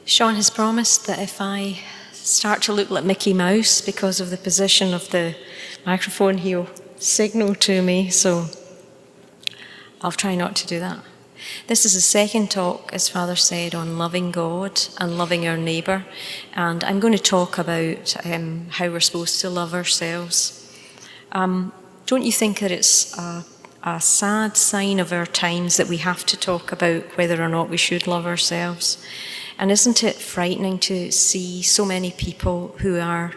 Sean has promised that if I start to look like Mickey Mouse because of the position of the microphone, he'll signal to me, so I'll try not to do that. This is the second talk, as Father said, on loving God and loving our neighbour, and I'm going to talk about how we're supposed to love ourselves. Don't you think that it's a sad sign of our times that we have to talk about whether or not we should love ourselves? And isn't it frightening to see so many people who are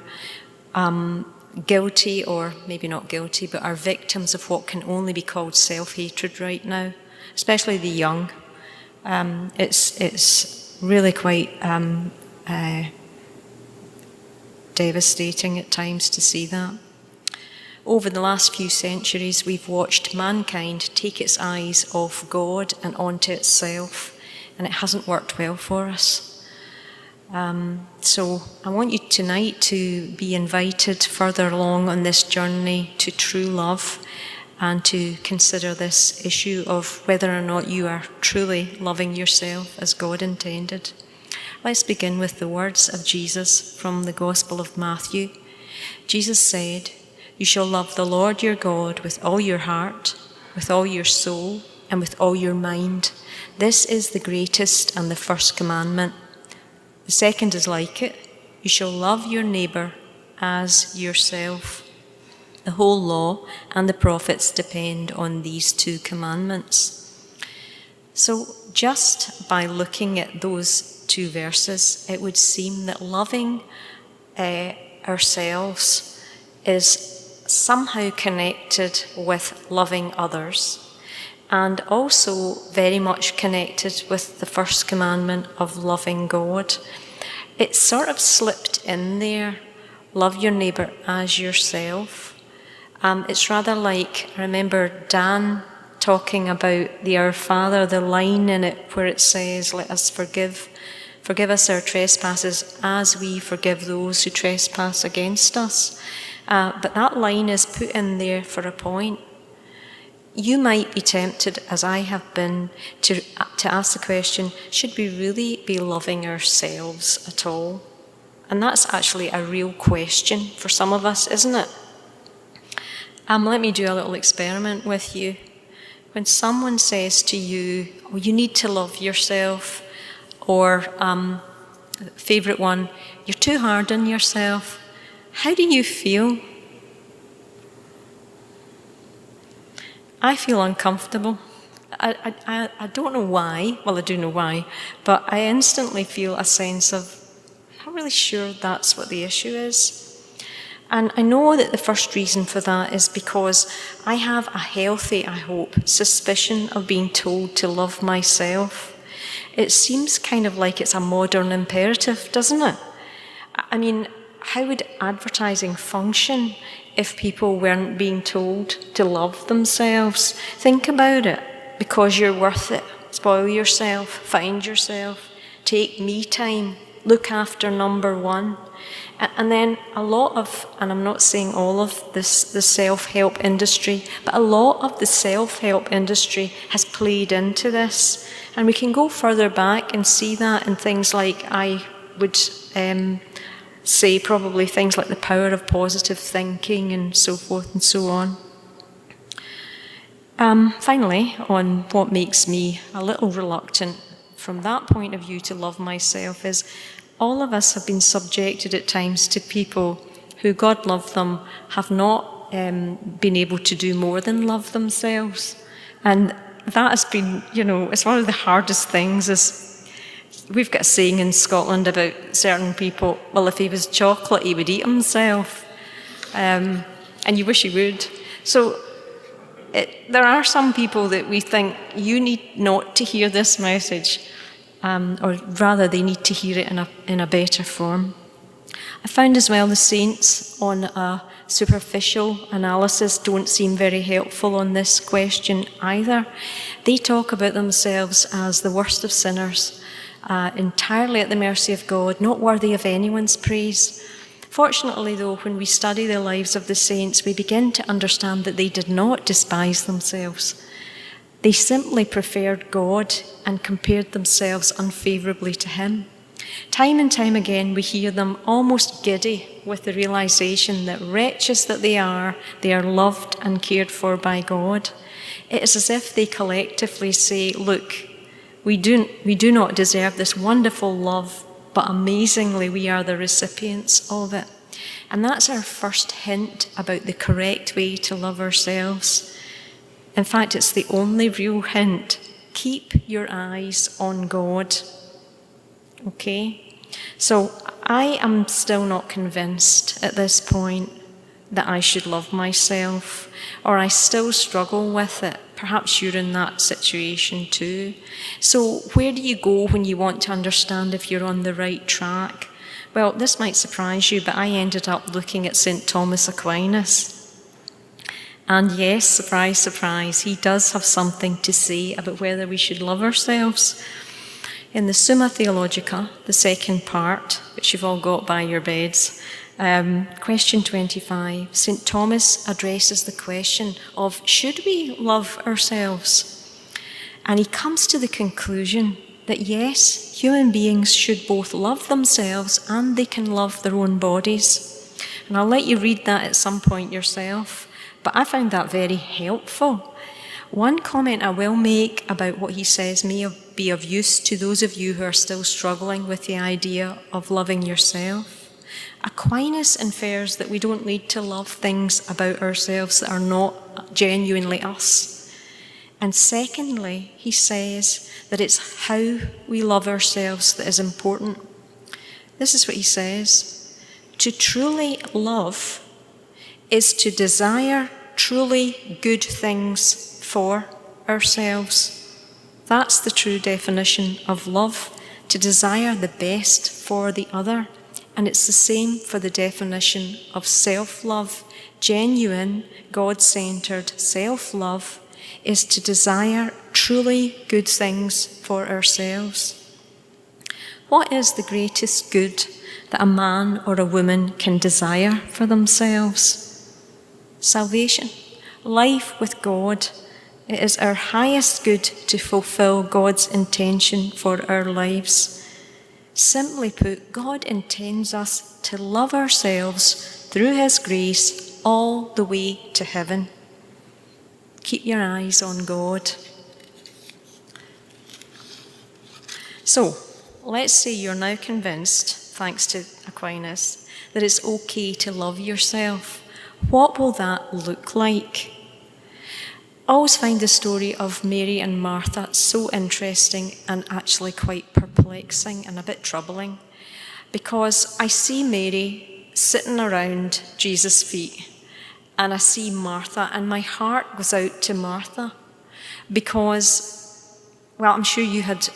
guilty, or maybe not guilty, but are victims of what can only be called self-hatred right now, especially the young? It's really quite devastating at times to see that. Over the last few centuries, we've watched mankind take its eyes off God and onto itself, and it hasn't worked well for us. So I want you tonight to be invited further along on this journey to true love, and to consider this issue of whether or not you are truly loving yourself as God intended. Let's begin with the words of Jesus from the Gospel of Matthew. Jesus said, "You shall love the Lord your God with all your heart, with all your soul, and with all your mind. This is the greatest and the first commandment. The second is like it. You shall love your neighbour as yourself. The whole law and the prophets depend on these two commandments." So just by looking at those two verses, it would seem that loving ourselves is somehow connected with loving others, and also very much connected with the first commandment of loving God. It's sort of slipped in there, love your neighbour as yourself. It's rather like, I remember Dan talking about the Our Father, the line in it where it says, "Let us forgive us our trespasses as we forgive those who trespass against us." But that line is put in there for a point. You might be tempted, as I have been, to ask the question, should we really be loving ourselves at all? And that's actually a real question for some of us, isn't it? Let me do a little experiment with you. When someone says to you, "Oh, you need to love yourself," or favourite one, "You're too hard on yourself," how do you feel? I feel uncomfortable. I don't know why. Well, I do know why, but I instantly feel a sense of, I'm not really sure that's what the issue is. And I know that the first reason for that is because I have a healthy, I hope, suspicion of being told to love myself. It seems kind of like it's a modern imperative, doesn't it? I mean, how would advertising function if people weren't being told to love themselves? Think about it. Because you're worth it. Spoil yourself, find yourself, take me time, look after number one. And then a lot of, and I'm not saying all of this, the self-help industry, but a lot of the self-help industry has played into this. And we can go further back and see that in things like, I would say probably things like the power of positive thinking and so forth and so on. Finally, on what makes me a little reluctant from that point of view to love myself is all of us have been subjected at times to people who, God love them, have not been able to do more than love themselves. And that has been, it's one of the hardest things. Is we've got a saying in Scotland about certain people, well, if he was chocolate, he would eat himself. And you wish he would. So there are some people that we think, you need not to hear this message, or rather they need to hear it in a better form. I found as well the saints on a superficial analysis don't seem very helpful on this question either. They talk about themselves as the worst of sinners, entirely at the mercy of God, not worthy of anyone's praise. Fortunately, though, when we study the lives of the saints, we begin to understand that they did not despise themselves. They simply preferred God and compared themselves unfavourably to him. Time and time again, we hear them almost giddy with the realization that wretches that they are loved and cared for by God. It is as if they collectively say, look, we do not deserve this wonderful love, but amazingly we are the recipients of it. And that's our first hint about the correct way to love ourselves. In fact, it's the only real hint. Keep your eyes on God. Okay? So I am still not convinced at this point that I should love myself, or I still struggle with it. Perhaps you're in that situation too. So where do you go when you want to understand if you're on the right track? Well, this might surprise you, but I ended up looking at St. Thomas Aquinas. And yes, surprise, surprise, he does have something to say about whether we should love ourselves. In the Summa Theologica, the second part, which you've all got by your beds, question 25, St. Thomas addresses the question of, should we love ourselves? And he comes to the conclusion that yes, human beings should both love themselves and they can love their own bodies. And I'll let you read that at some point yourself. But I found that very helpful. One comment I will make about what he says may be of use to those of you who are still struggling with the idea of loving yourself. Aquinas infers that we don't need to love things about ourselves that are not genuinely us. And secondly, he says that it's how we love ourselves that is important. This is what he says. To truly love is to desire truly good things for ourselves. That's the true definition of love, to desire the best for the other. And it's the same for the definition of self-love. Genuine, God-centered self-love is to desire truly good things for ourselves. What is the greatest good that a man or a woman can desire for themselves? Salvation, life with God. It is our highest good to fulfill God's intention for our lives. Simply put, God intends us to love ourselves through His grace all the way to heaven. Keep your eyes on God. So, let's say you're now convinced, thanks to Aquinas, that it's okay to love yourself. What will that look like? I always find the story of Mary and Martha so interesting and actually quite perplexing and a bit troubling, because I see Mary sitting around Jesus' feet and I see Martha, and my heart goes out to Martha because, well, I'm sure you had,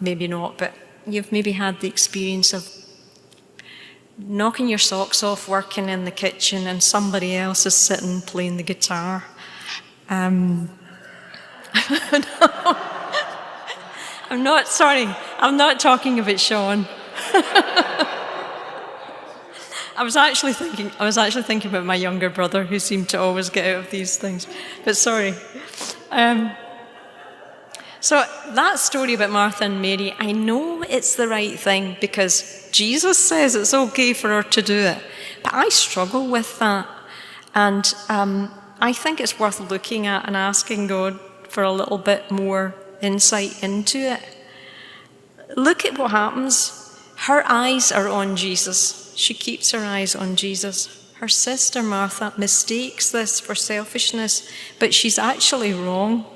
maybe not, but you've maybe had the experience of knocking your socks off working in the kitchen and somebody else is sitting playing the guitar. I'm not talking about Sean. I was actually thinking about my younger brother, who seemed to always get out of these things. But sorry. So that story about Martha and Mary, I know it's the right thing because Jesus says it's okay for her to do it. But I struggle with that. And I think it's worth looking at and asking God for a little bit more insight into it. Look at what happens. Her eyes are on Jesus. She keeps her eyes on Jesus. Her sister Martha mistakes this for selfishness, but she's actually wrong.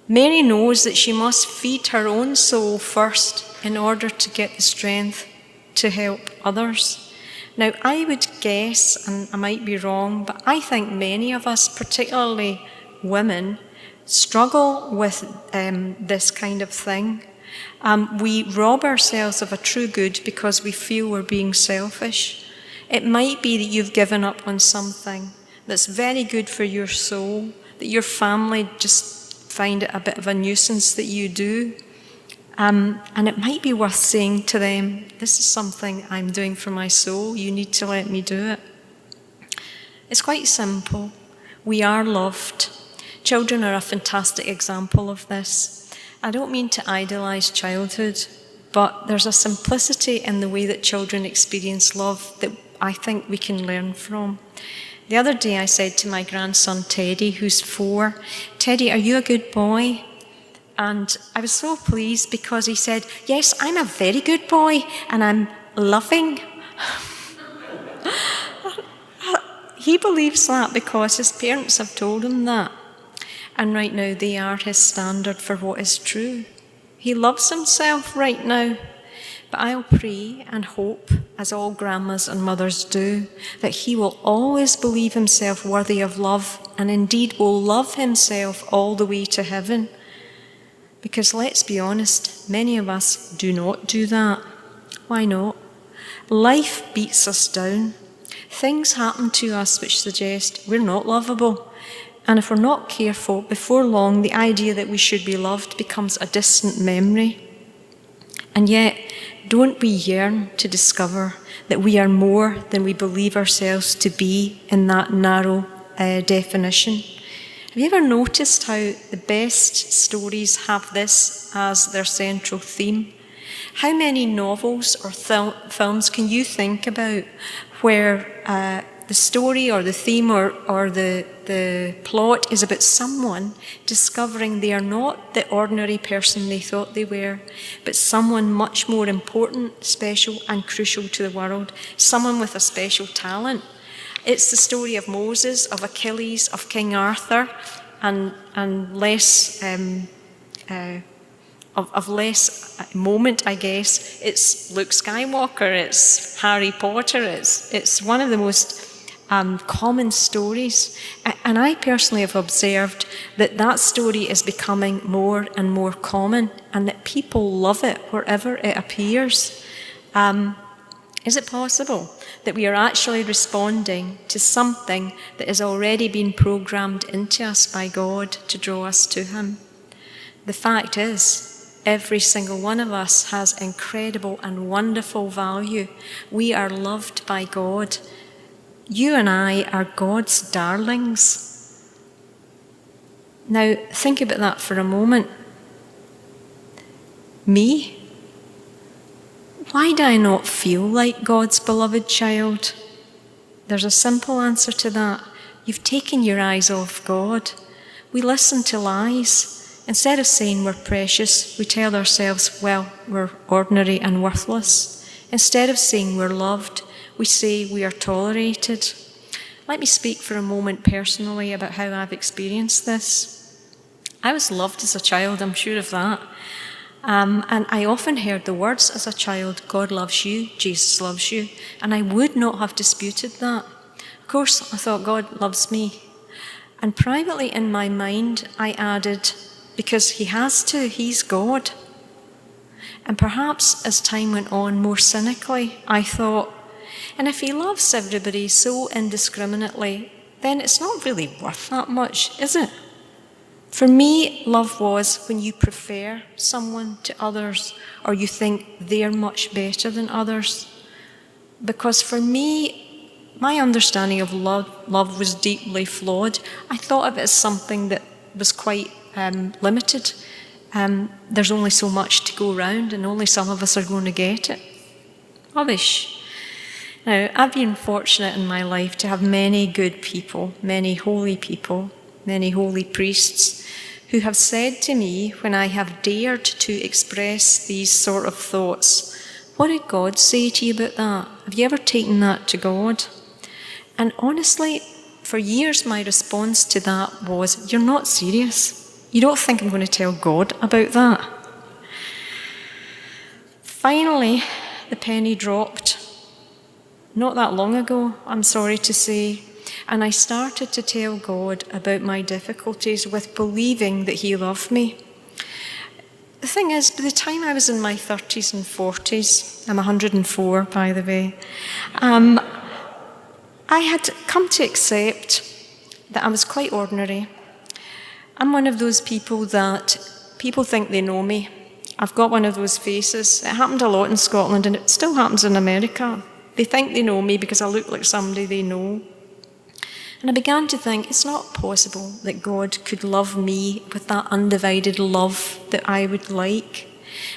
Mary knows that she must feed her own soul first in order to get the strength to help others. Now, I would guess, and I might be wrong, but I think many of us, particularly women, struggle with this kind of thing. We rob ourselves of a true good because we feel we're being selfish. It might be that you've given up on something that's very good for your soul, that your family just find it a bit of a nuisance that you do. And it might be worth saying to them, this is something I'm doing for my soul, you need to let me do it. It's quite simple. We are loved. Children are a fantastic example of this. I don't mean to idolize childhood, But there's a simplicity in the way that children experience love that I think we can learn from. The other day I said to my grandson Teddy, who's 4, "Teddy, are you a good boy?" And I was so pleased because he said, "Yes, I'm a very good boy and I'm loving." He believes that because his parents have told him that. And right now they are his standard for what is true. He loves himself right now. But I'll pray and hope, as all grandmas and mothers do, that he will always believe himself worthy of love and indeed will love himself all the way to heaven. Because let's be honest, many of us do not do that. Why not? Life beats us down. Things happen to us which suggest we're not lovable. And if we're not careful, before long, the idea that we should be loved becomes a distant memory. And yet, don't we yearn to discover that we are more than we believe ourselves to be in that narrow definition? Have you ever noticed how the best stories have this as their central theme? How many novels or films can you think about where the story or the theme or the plot is about someone discovering they are not the ordinary person they thought they were, but someone much more important, special and crucial to the world, someone with a special talent? It's the story of Moses, of Achilles, of King Arthur, and less of less moment, I guess. It's Luke Skywalker, it's Harry Potter, it's one of the most common stories. And I personally have observed that that story is becoming more and more common and that people love it wherever it appears. Is it possible that we are actually responding to something that has already been programmed into us by God to draw us to Him? The fact is, every single one of us has incredible and wonderful value. We are loved by God. You and I are God's darlings. Now, think about that for a moment. Me? Why do I not feel like God's beloved child? There's a simple answer to that. You've taken your eyes off God. We listen to lies. Instead of saying we're precious, we tell ourselves, well, we're ordinary and worthless. Instead of saying we're loved, we say we are tolerated. Let me speak for a moment personally about how I've experienced this. I was loved as a child, I'm sure of that. And I often heard the words as a child, God loves you, Jesus loves you, and I would not have disputed that. Of course, I thought God loves me. And privately in my mind, I added, because He has to, He's God. And perhaps as time went on, more cynically, I thought, and if He loves everybody so indiscriminately, then it's not really worth that much, is it? For me, love was when you prefer someone to others or you think they're much better than others. Because for me, my understanding of love was deeply flawed. I thought of it as something that was quite limited. There's only so much to go around and only some of us are going to get it. Rubbish. Now, I've been fortunate in my life to have many good people, many holy priests who have said to me when I have dared to express these sort of thoughts, what did God say to you about that? Have you ever taken that to God? And honestly, for years my response to that was, you're not serious. You don't think I'm going to tell God about that? Finally, the penny dropped. Not that long ago, I'm sorry to say, and I started to tell God about my difficulties with believing that He loved me. The thing is, by the time I was in my 30s and 40s, I'm 104 by the way, I had come to accept that I was quite ordinary. I'm one of those people that people think they know me. I've got one of those faces. It happened a lot in Scotland and it still happens in America. They think they know me because I look like somebody they know. And I began to think, it's not possible that God could love me with that undivided love that I would like.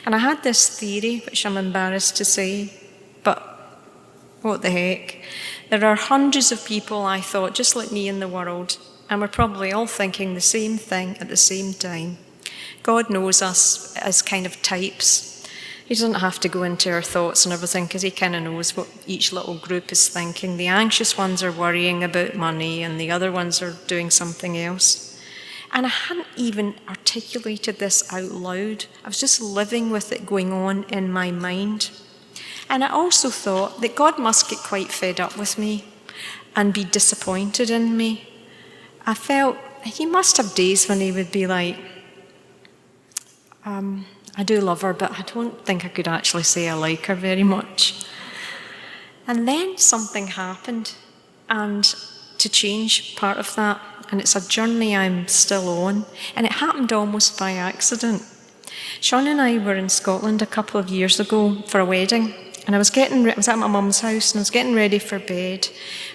And I had this theory, which I'm embarrassed to say, but what the heck. There are hundreds of people, I thought, just like me in the world, and we're probably all thinking the same thing at the same time. God knows us as kind of types. He doesn't have to go into our thoughts and everything because he kind of knows what each little group is thinking. The anxious ones are worrying about money and the other ones are doing something else. And I hadn't even articulated this out loud. I was just living with it going on in my mind. And I also thought that God must get quite fed up with me and be disappointed in me. I felt he must have days when he would be like, I do love her, but I don't think I could actually say I like her very much. And then something happened, and to change part of that, and it's a journey I'm still on, and it happened almost by accident. Sean and I were in Scotland a couple of years ago for a wedding, and I was at my mum's house, and I was getting ready for bed,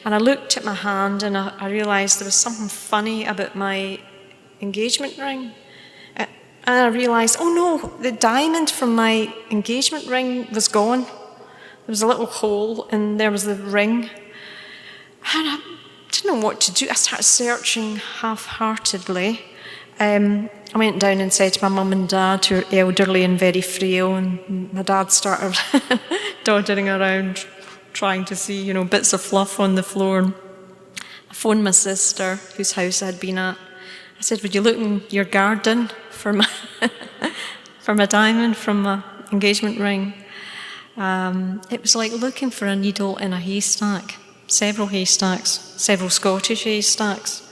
and I looked at my hand, and I realised there was something funny about my engagement ring. And I realised, oh no, the diamond from my engagement ring was gone. There was a little hole and there was the ring. And I didn't know what to do. I started searching half-heartedly. I went down and said to my mum and dad, who are elderly and very frail, and my dad started doddering around trying to see, bits of fluff on the floor. I phoned my sister, whose house I'd been at. I said, would you look in your garden for my diamond from my engagement ring? It was like looking for a needle in a haystack, several Scottish haystacks.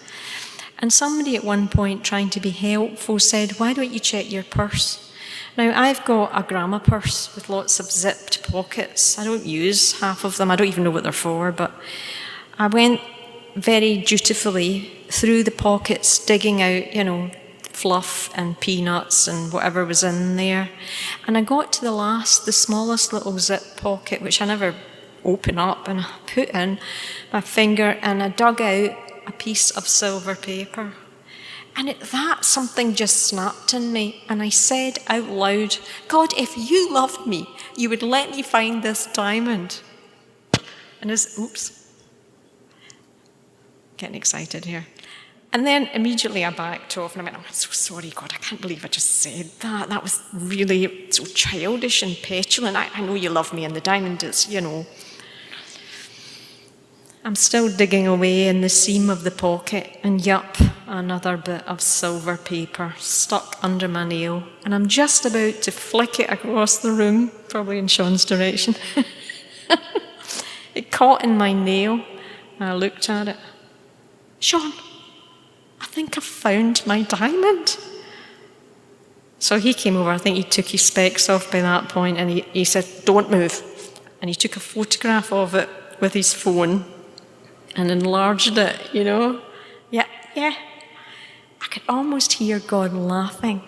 And somebody at one point, trying to be helpful, said, why don't you check your purse? Now, I've got a grandma purse with lots of zipped pockets. I don't use half of them. I don't even know what they're for, but I went very dutifully through the pockets, digging out, fluff and peanuts and whatever was in there. And I got to the smallest little zip pocket, which I never open up, and I put in my finger and I dug out a piece of silver paper. And at that, something just snapped in me, and I said out loud, God, if you loved me, you would let me find this diamond. And getting excited here. And then immediately I backed off and I went, I'm so sorry, God, I can't believe I just said that. That was really so childish and petulant. I know you love me, and the diamond is, I'm still digging away in the seam of the pocket, and yup, another bit of silver paper stuck under my nail. And I'm just about to flick it across the room, probably in Sean's direction. It caught in my nail, and I looked at it. Sean, I think I've found my diamond. So he came over, I think he took his specs off by that point, and he said, don't move. And he took a photograph of it with his phone and enlarged it, Yeah. I could almost hear God laughing.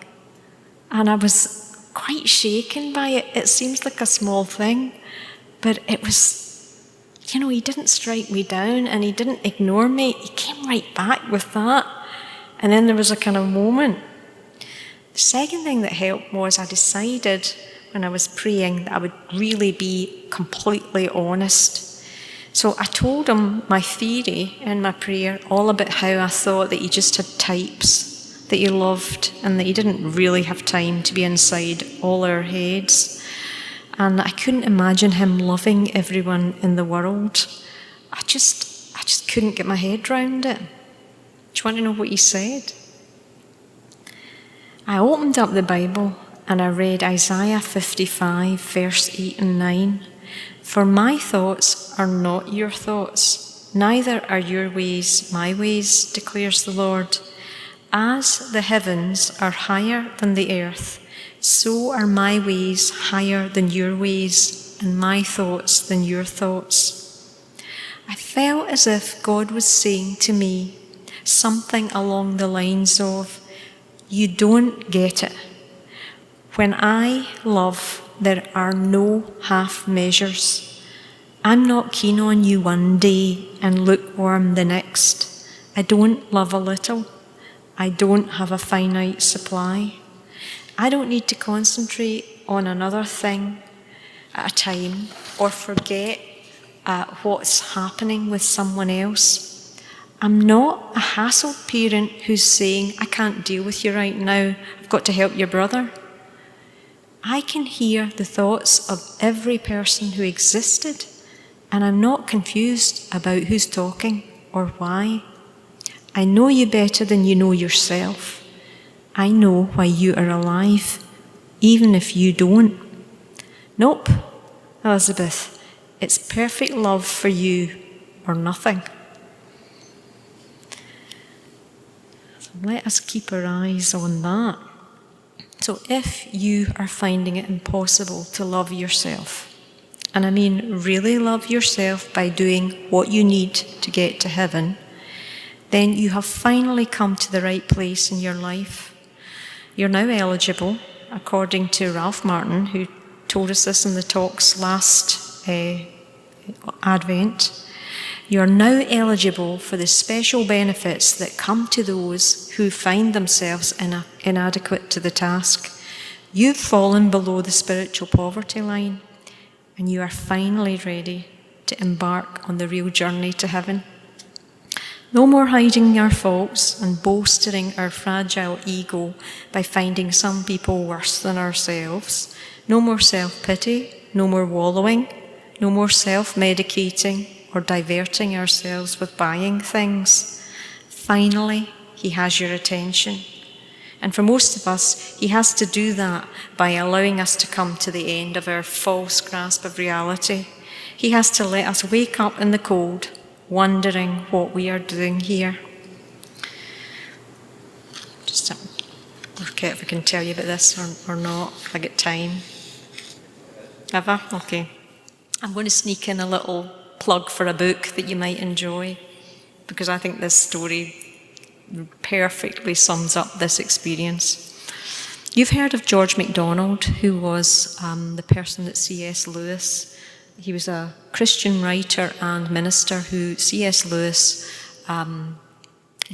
And I was quite shaken by it. It seems like a small thing, but it was, he didn't strike me down and he didn't ignore me. He came right back with that. And then there was a kind of moment. The second thing that helped was I decided when I was praying that I would really be completely honest. So I told him my theory in my prayer, all about how I thought that he just had types that he loved and that he didn't really have time to be inside all our heads. And I couldn't imagine him loving everyone in the world. I just couldn't get my head round it. Do you want to know what he said? I opened up the Bible and I read Isaiah 55, verse 8 and 9. For my thoughts are not your thoughts, neither are your ways my ways, declares the Lord. As the heavens are higher than the earth, so are my ways higher than your ways, and my thoughts than your thoughts. I felt as if God was saying to me something along the lines of, you don't get it. When I love, there are no half measures. I'm not keen on you one day and lukewarm the next. I don't love a little. I don't have a finite supply. I don't need to concentrate on another thing at a time or forget what's happening with someone else. I'm not a hassled parent who's saying, I can't deal with you right now, I've got to help your brother. I can hear the thoughts of every person who existed, and I'm not confused about who's talking or why. I know you better than you know yourself. I know why you are alive, even if you don't. Nope, Elizabeth, it's perfect love for you or nothing. So let us keep our eyes on that. So if you are finding it impossible to love yourself, and I mean really love yourself by doing what you need to get to heaven, then you have finally come to the right place in your life. You're now eligible, according to Ralph Martin, who told us this in the talks last Advent. You're now eligible for the special benefits that come to those who find themselves inadequate to the task. You've fallen below the spiritual poverty line, and you are finally ready to embark on the real journey to heaven. No more hiding our faults and bolstering our fragile ego by finding some people worse than ourselves. No more self-pity, no more wallowing, no more self-medicating or diverting ourselves with buying things. Finally, he has your attention. And for most of us, he has to do that by allowing us to come to the end of our false grasp of reality. He has to let us wake up in the cold, wondering what we are doing here. Just work out if I can tell you about this or not, if I get time. Have I? Okay. I'm going to sneak in a little plug for a book that you might enjoy, because I think this story perfectly sums up this experience. You've heard of George MacDonald, who was the person that C.S. Lewis. He was a Christian writer and minister who C.S. Lewis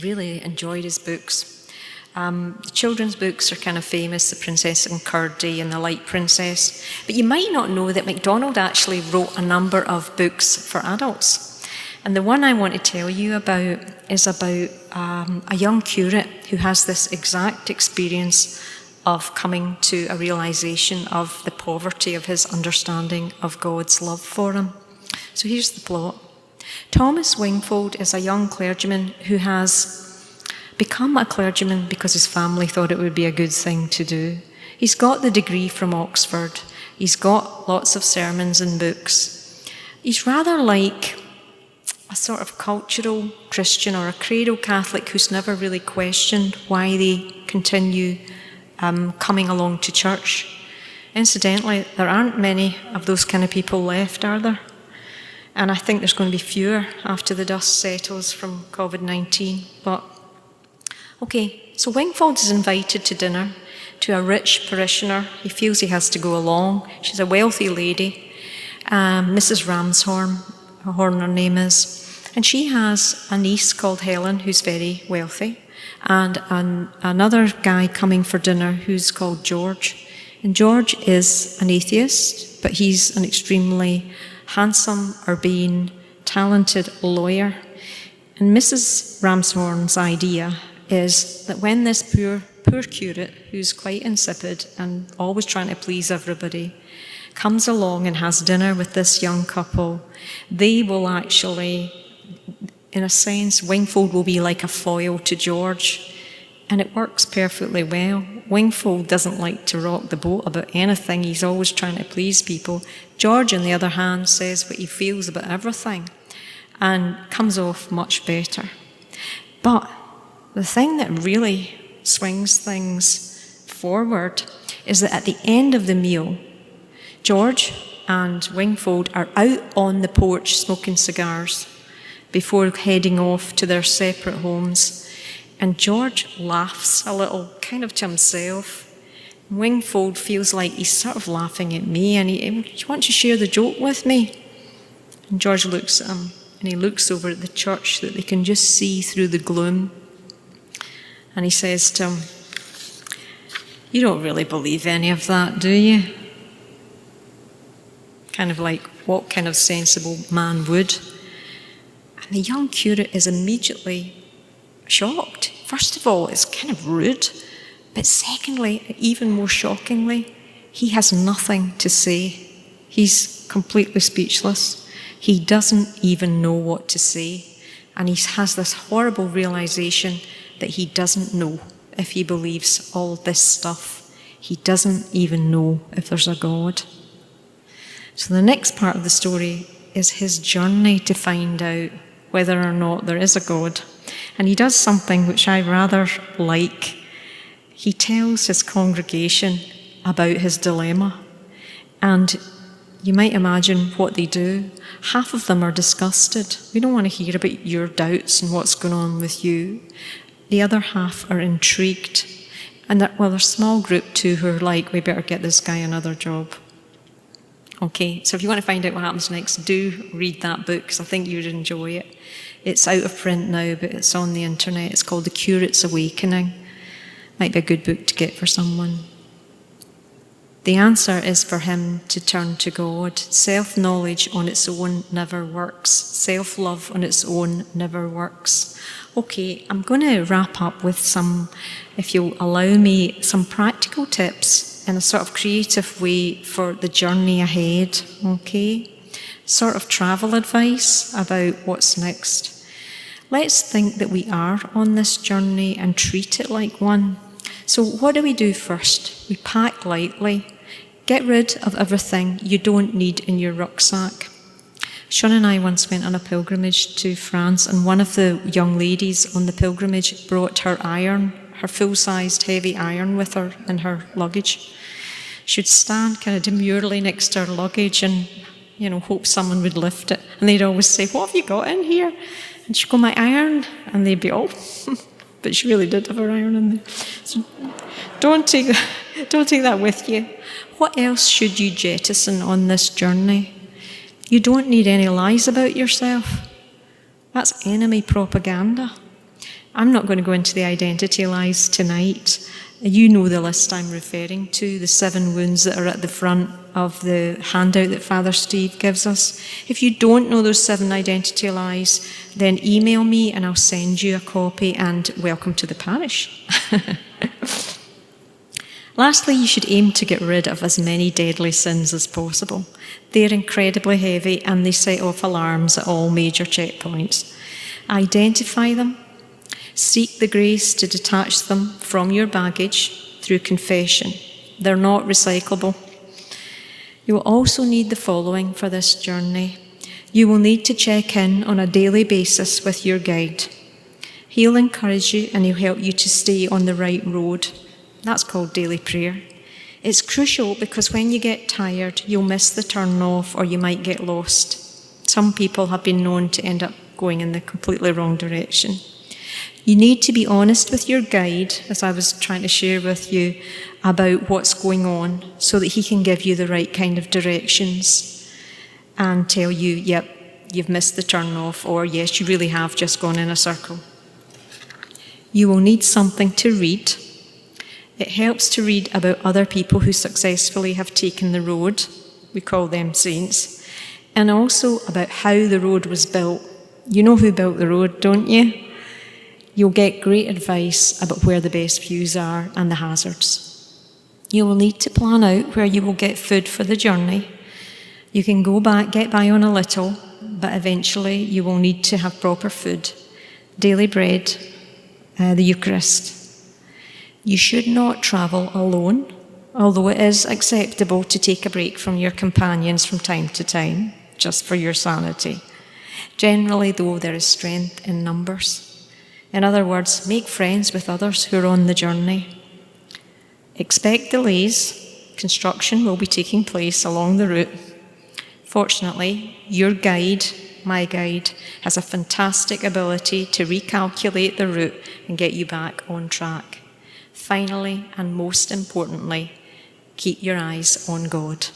really enjoyed his books. The children's books are kind of famous, The Princess and Curdie and The Light Princess. But you might not know that MacDonald actually wrote a number of books for adults. And the one I want to tell you about is about a young curate who has this exact experience of coming to a realization of the poverty of his understanding of God's love for him. So here's the plot. Thomas Wingfold is a young clergyman who has become a clergyman because his family thought it would be a good thing to do. He's got the degree from Oxford. He's got lots of sermons and books. He's rather like a sort of cultural Christian or a cradle Catholic who's never really questioned why they continue coming along to church. Incidentally, there aren't many of those kind of people left, are there? And I think there's going to be fewer after the dust settles from COVID-19. But okay, so Wingfold is invited to dinner to a rich parishioner. He feels he has to go along. She's a wealthy lady, Mrs. Ramshorn, her name is. And she has a niece called Helen who's very wealthy, and another guy coming for dinner who's called George. And George is an atheist, but he's an extremely handsome, urbane, talented lawyer. And Mrs. Ramshorn's idea is that when this poor curate, who's quite insipid and always trying to please everybody, comes along and has dinner with this young couple, they will actually, in a sense, Wingfold will be like a foil to George. And it works perfectly well. Wingfold doesn't like to rock the boat about anything. He's always trying to please people. George, on the other hand, says what he feels about everything and comes off much better. But the thing that really swings things forward is that at the end of the meal, George and Wingfold are out on the porch smoking cigars before heading off to their separate homes. And George laughs a little, kind of to himself. Wingfold feels like he's sort of laughing at me, and do you want to share the joke with me? And George looks at him, and he looks over at the church that they can just see through the gloom. And he says to him, You don't really believe any of that, do you? Kind of like, what kind of sensible man would? And the young curate is immediately shocked. First of all, it's kind of rude. But secondly, even more shockingly, he has nothing to say. He's completely speechless. He doesn't even know what to say. And he has this horrible realization that he doesn't know if he believes all this stuff. He doesn't even know if there's a God. So the next part of the story is his journey to find out whether or not there is a God. And he does something which I rather like. He tells his congregation about his dilemma. And you might imagine what they do. Half of them are disgusted. We don't want to hear about your doubts and what's going on with you. The other half are intrigued. And there's a small group too who are like, we better get this guy another job. Okay, so if you want to find out what happens next, do read that book, because I think you'd enjoy it. It's out of print now, but it's on the internet. It's called The Curate's Awakening. Might be a good book to get for someone. The answer is for him to turn to God. Self-knowledge on its own never works. Self-love on its own never works. Okay, I'm going to wrap up with some, if you'll allow me, some practical tips in a sort of creative way for the journey ahead, okay? Sort of travel advice about what's next. Let's think that we are on this journey and treat it like one. So what do we do first? We pack lightly. Get rid of everything you don't need in your rucksack. Sean and I once went on a pilgrimage to France, and one of the young ladies on the pilgrimage brought her iron, her full-sized heavy iron with her in her luggage. She'd stand kind of demurely next to her luggage and, hope someone would lift it. And they'd always say, "What have you got in here?" And she'd go, "My iron." And they'd be, "Oh." But she really did have her iron in there. So don't take that with you. What else should you jettison on this journey? You don't need any lies about yourself. That's enemy propaganda. I'm not going to go into the identity lies tonight. You know the list I'm referring to, the 7 wounds that are at the front of the handout that Father Steve gives us. If you don't know those 7 identity lies, then email me and I'll send you a copy, and welcome to the parish. Lastly, you should aim to get rid of as many deadly sins as possible. They're incredibly heavy and they set off alarms at all major checkpoints. Identify them. Seek the grace to detach them from your baggage through confession. They're not recyclable. You will also need the following for this journey. You will need to check in on a daily basis with your guide. He'll encourage you and he'll help you to stay on the right road. That's called daily prayer. It's crucial because when you get tired, you'll miss the turn off or you might get lost. Some people have been known to end up going in the completely wrong direction. You need to be honest with your guide, as I was trying to share with you, about what's going on so that he can give you the right kind of directions and tell you, yep, you've missed the turn off, or yes, you really have just gone in a circle. You will need something to read. It helps to read about other people who successfully have taken the road. We call them saints. And also about how the road was built. You know who built the road, don't you? You'll get great advice about where the best views are and the hazards. You will need to plan out where you will get food for the journey. You can get by on a little, but eventually you will need to have proper food, daily bread, the Eucharist. You should not travel alone, although it is acceptable to take a break from your companions from time to time, just for your sanity. Generally, though, there is strength in numbers. In other words, make friends with others who are on the journey. Expect delays. Construction will be taking place along the route. Fortunately, your guide, my guide, has a fantastic ability to recalculate the route and get you back on track. Finally, and most importantly, keep your eyes on God.